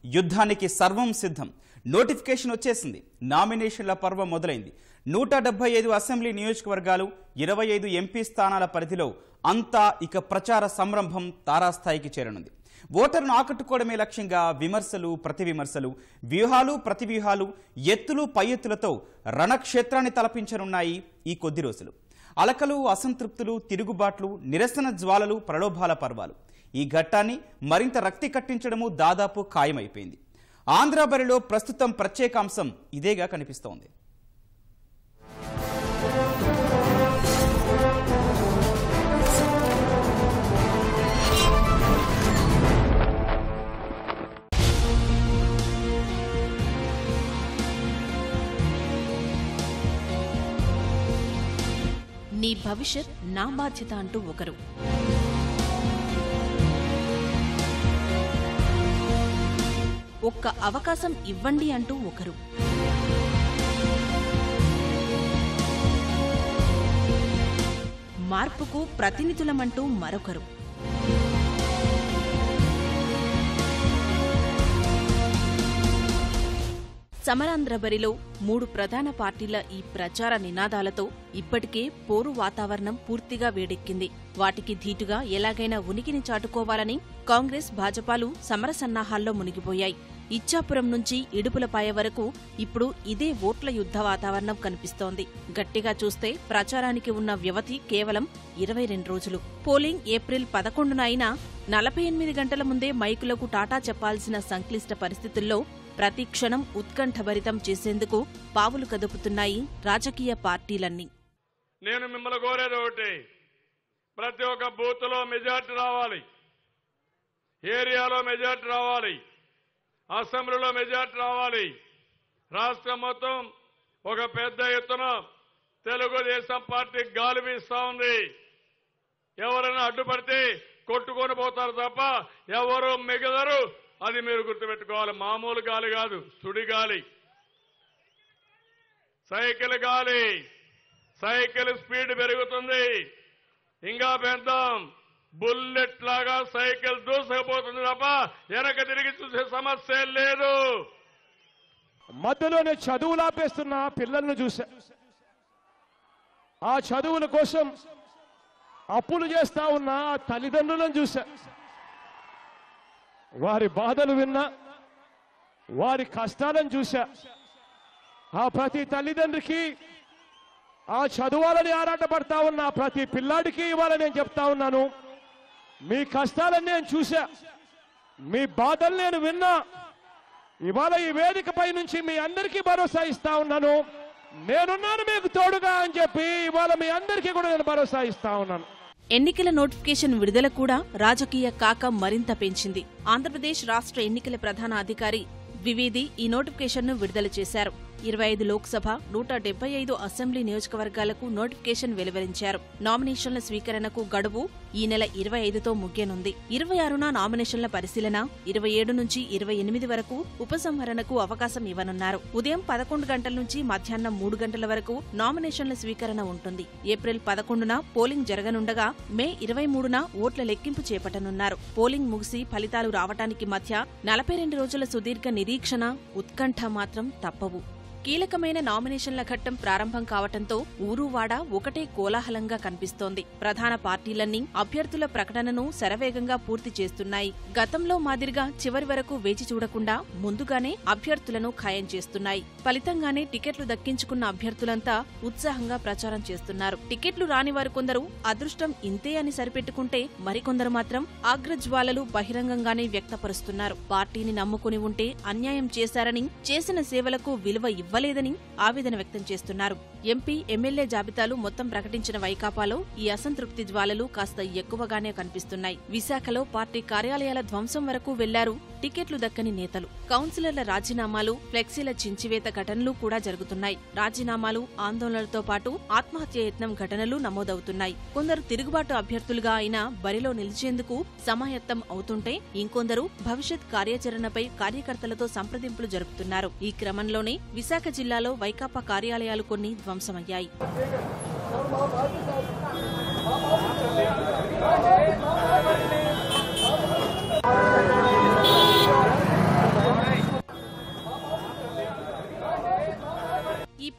యుద్ధానికి సర్వం సిద్ధం. నోటిఫికేషన్ వచ్చేసింది. నామినేషన్ల పర్వం మొదలైంది. 175 అసెంబ్లీ నియోజకవర్గాలు, 25 ఎంపీ స్థానాల పరిధిలో అంతా ఇక ప్రచార సంరంభం తారాస్థాయికి చేరనుంది. ఓటర్ను ఆకట్టుకోవడమే లక్ష్యంగా విమర్శలు, ప్రతి విమర్శలు, వ్యూహాలు, ప్రతివ్యూహాలు, ఎత్తులు, పై ఎత్తులతో రణక్షేత్రాన్ని తలపించనున్నాయి ఈ కొద్ది రోజులు. అలకలు, అసంతృప్తులు, తిరుగుబాట్లు, నిరసన జ్వాలలు, ప్రలోభాల పర్వాలు. ఈ ఘట్టాన్ని మరింత రక్తి కట్టించడము దాదాపు ఖాయమైపోయింది. ఆంధ్ర బరిలో ప్రస్తుతం ప్రత్యేక అంశం ఇదేగా కనిపిస్తోంది. నీ భవిష్యత్ నా బాధ్యత అంటూ ఒకరు, ఒక్క అవకాశం ఇవ్వండి అంటూ ఒకరు, మార్పుకు ప్రతినిధులమంటూ మరొకరు. సమరాంధ్ర బరిలో 3 ప్రధాన పార్టీల ఈ ప్రచార నినాదాలతో ఇప్పటికే పోరు వాతావరణం పూర్తిగా వేడెక్కింది. వాటికి ధీటుగా ఎలాగైనా ఉనికిని చాటుకోవాలని కాంగ్రెస్, భాజపాలు సమరసన్నాహాల్లో మునిగిపోయాయి. ఇచ్చాపురం నుంచి ఇడుపులపాయ వరకు ఇప్పుడు ఇదే ఓట్ల యుద్ధ వాతావరణం కనిపిస్తోంది. గట్టిగా చూస్తే ప్రచారానికి ఉన్న వ్యవధి కేవలం 22 రోజులు. పోలింగ్ ఏప్రిల్ 11న అయినా 48 గంటల ముందే మైకులకు టాటా చెప్పాల్సిన సంక్లిష్ట పరిస్థితుల్లో ప్రతి క్షణం ఉత్కంఠభరితం చేసేందుకు పావులు కదుపుతున్నాయి రాజకీయ పార్టీలన్నీ. నేను మిమ్మల్ని కోరేది ఒకటి, ప్రతి ఒక్క బూత్లో మెజార్టీ రావాలి, ఏరియాలో మెజార్టీ రావాలి, అసెంబ్లీలో మెజార్టీ రావాలి. రాష్ట్రం మొత్తం ఒక పెద్ద ఎత్తున తెలుగుదేశం పార్టీ గాలి వీస్తా ఉంది. ఎవరైనా అడ్డుపడితే కొట్టుకొని పోతారు తప్ప ఎవరు మిగలరు. అది మీరు గుర్తుపెట్టుకోవాలి. మామూలు గాలి కాదు, సుడి గాలి, సైకిల్ గాలి. సైకిల్ స్పీడ్ పెరుగుతుంది, ఇంకా పెద్దాం. బుల్లెట్ లాగా సైకిల్ దూసుకుపోతుంది తప్ప వెనక తిరిగి చూసే సమస్య లేదు. మధ్యలోనే చదువులు ఆపేస్తున్న పిల్లలను చూసా, ఆ చదువుల కోసం అప్పులు చేస్తా ఉన్న తల్లిదండ్రులను చూసా. వారి బాధలు విన్నా, వారి కష్టాలను చూశా. ఆ ప్రతి తల్లిదండ్రికి, ఆ చదువాలని ఆరాటపడతా ఉన్న ప్రతి పిల్లాడికి ఇవాళ నేను చెప్తా ఉన్నాను, మీ కష్టాలను నేను చూశా, మీ బాధలు నేను విన్నా. ఇవాళ ఈ వేదికపై నుంచి మీ అందరికీ భరోసా ఇస్తా ఉన్నాను, నేనున్నాను మీకు తోడుగా అని చెప్పి ఇవాళ మీ అందరికీ కూడా నేను భరోసా ఇస్తా ఉన్నాను. ఎన్నికల నోటిఫికేషన్ విడుదల కూడా రాజకీయ కాక మరింత పెంచింది. ఆంధ్రప్రదేశ్ రాష్ట్ర ఎన్నికల ప్రధాన అధికారి ద్వివేది ఈ నోటిఫికేషన్ను విడుదల చేశారు. 25 లోక్సభ, 175 అసెంబ్లీ నియోజకవర్గాలకు నోటిఫికేషన్ వెలువరించారు. నామినేషన్ల స్వీకరణకు గడువు ఈ నెల 25తో ముగియనుంది. 26న నామినేషన్ల పరిశీలన, 27 నుంచి 28 వరకు ఉపసంహరణకు అవకాశం ఇవ్వనున్నారు. ఉదయం 11 గంటల నుంచి మధ్యాహ్నం 3 గంటల వరకు నామినేషన్ల స్వీకరణ ఉంటుంది. ఏప్రిల్ 11న పోలింగ్ జరగనుండగా మే 23న ఓట్ల లెక్కింపు చేపట్టనున్నారు. పోలింగ్ ముగిసి ఫలితాలు రావటానికి మధ్య 42 రోజుల సుదీర్ఘ నిరీక్షణ, ఉత్కంఠ మాత్రం తప్పవు. కీలకమైన నామినేషన్ల ఘట్టం ప్రారంభం కావటంతో ఊరూవాడ ఒకటే కోలాహలంగా కనిపిస్తోంది. ప్రధాన పార్టీలన్నీ అభ్యర్థుల ప్రకటనను శరవేగంగా పూర్తి చేస్తున్నాయి. గతంలో మాదిరిగా చివరి వరకు వేచి చూడకుండా ముందుగానే అభ్యర్థులను ఖాయం చేస్తున్నాయి. ఫలితంగానే టికెట్లు దక్కించుకున్న అభ్యర్థులంతా ఉత్సాహంగా ప్రచారం చేస్తున్నారు. టికెట్లు రాని వారు కొందరు అదృష్టం ఇంతే అని సరిపెట్టుకుంటే, మరికొందరు మాత్రం ఆగ్రజ్వాలలు బహిరంగంగానే వ్యక్తపరుస్తున్నారు. పార్టీని నమ్ముకుని ఉంటే అన్యాయం చేశారని, చేసిన సేవలకు విలువ ఇవ్వలేదని ఆవేదన వ్యక్తం చేస్తున్నారు. ఎంపీ, ఎమ్మెల్యే జాబితాలు మొత్తం ప్రకటించిన వైకాపాలో ఈ అసంతృప్తి జ్వాలలు కాస్త ఎక్కువగానే కనిపిస్తున్నాయి. విశాఖలో పార్టీ కార్యాలయాల ధ్వంసం వరకు వెళ్లారు టికెట్లు దక్కని నేతలు. కౌన్సిలర్ల రాజీనామాలు, ఫ్లెక్సీల చించివేత ఘటనలు కూడా జరుగుతున్నాయి. రాజీనామాలు, ఆందోళనలతో పాటు ఆత్మహత్య యత్నం ఘటనలు నమోదవుతున్నాయి. కొందరు తిరుగుబాటు అభ్యర్థులుగా అయినా బరిలో నిలిచేందుకు సమాయత్తం అవుతుంటే, ఇంకొందరు భవిష్యత్ కార్యాచరణపై కార్యకర్తలతో సంప్రదింపులు జరుపుతున్నారు. ఈ క్రమంలోనే విశాఖ జిల్లాలో వైకాపా కార్యాలయాలు కొన్ని ధ్వంసమయ్యాయి.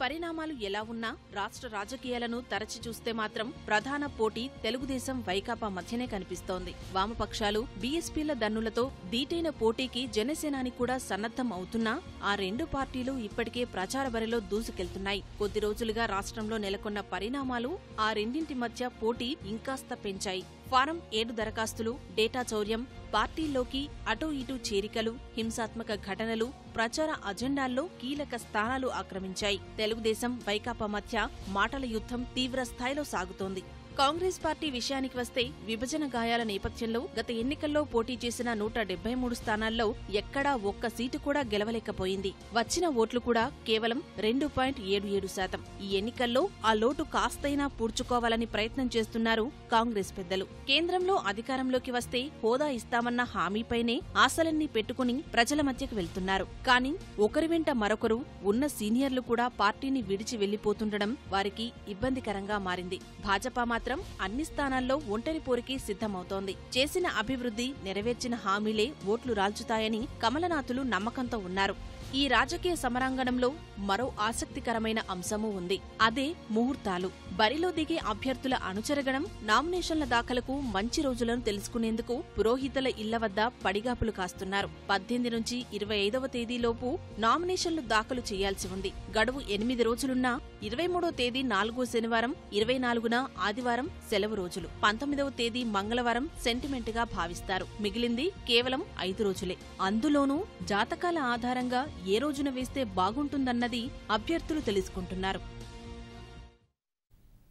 పరిణామాలు ఎలా ఉన్నా రాష్ట్ర రాజకీయాలను తరచి చూస్తే మాత్రం ప్రధాన పోటీ తెలుగుదేశం వైకాపా మధ్యనే కనిపిస్తోంది. వామపక్షాలు బీఎస్పీల దన్నులతో దీటైన పోటీకి జనసేనాని కూడా సన్నద్ధం అవుతున్నా ఆ రెండు పార్టీలు ఇప్పటికే ప్రచార బరిలో దూసుకెళ్తున్నాయి. కొద్ది రోజులుగా రాష్ట్రంలో నెలకొన్న పరిణామాలు ఆ రెండింటి మధ్య పోటీ ఇంకాస్త పెంచాయి. ఫారం 7 దరఖాస్తులు, డేటా చౌర్యం, పార్టీల్లోకి అటూ ఇటూ చేరికలు, హింసాత్మక ఘటనలు ప్రచార అజెండాల్లో కీలక స్థానాలు ఆక్రమించాయి. తెలుగుదేశం వైకాపా మధ్య మాటల యుద్ధం తీవ్ర స్థాయిలో సాగుతోంది. కాంగ్రెస్ పార్టీ విషయానికి వస్తే విభజన గాయాల నేపథ్యంలో గత ఎన్నికల్లో పోటీ చేసిన 173 స్థానాల్లో ఎక్కడా ఒక్క సీటు కూడా గెలవలేకపోయింది. వచ్చిన ఓట్లు కూడా కేవలం 2.77%. ఈ ఎన్నికల్లో ఆ లోటు కాస్తైనా పూడ్చుకోవాలని ప్రయత్నం చేస్తున్నారు కాంగ్రెస్ పెద్దలు. కేంద్రంలో అధికారంలోకి వస్తే హోదా ఇస్తామన్న హామీపైనే ఆశలన్నీ పెట్టుకుని ప్రజల మధ్యకు వెళ్తున్నారు. కానీ ఒకరి వెంట మరొకరు ఉన్న సీనియర్లు కూడా పార్టీని విడిచి వెళ్లిపోతుండడం వారికి ఇబ్బందికరంగా మారింది. భాజపా మాత్రం అన్ని స్థానాల్లో ఒంటరి పోరుకి సిద్ధమవుతోంది. చేసిన అభివృద్ధి, నెరవేర్చిన హామీలే ఓట్లు రాల్చుతాయని కమలనాథులు నమ్మకంతో ఉన్నారు. ఈ రాజకీయ సమరాంగణంలో మరో ఆసక్తికరమైన అంశమూ ఉంది. అదే ముహూర్తాలు. బరిలో దిగే అభ్యర్థుల అనుచరగణం నామినేషన్ల దాఖలకు మంచి రోజులను తెలుసుకునేందుకు పురోహితుల ఇళ్ల వద్ద పడిగాపులు కాస్తున్నారు. 18 నుంచి 25వ తేదీలోపు నామినేషన్లు దాఖలు చేయాల్సి ఉంది. గడువు 8 రోజులున్నా 23వ తేదీ 4వ శనివారం, 24న ఆదివారం సెలవు రోజులు, 19వ తేదీ మంగళవారం సెంటిమెంట్గా భావిస్తారు. మిగిలింది కేవలం 5 రోజులే. అందులోనూ జాతకాల ఆధారంగా ఏ రోజున వేస్తే బాగుంటుందన్నది అభ్యర్థులు తెలుసుకుంటున్నారు.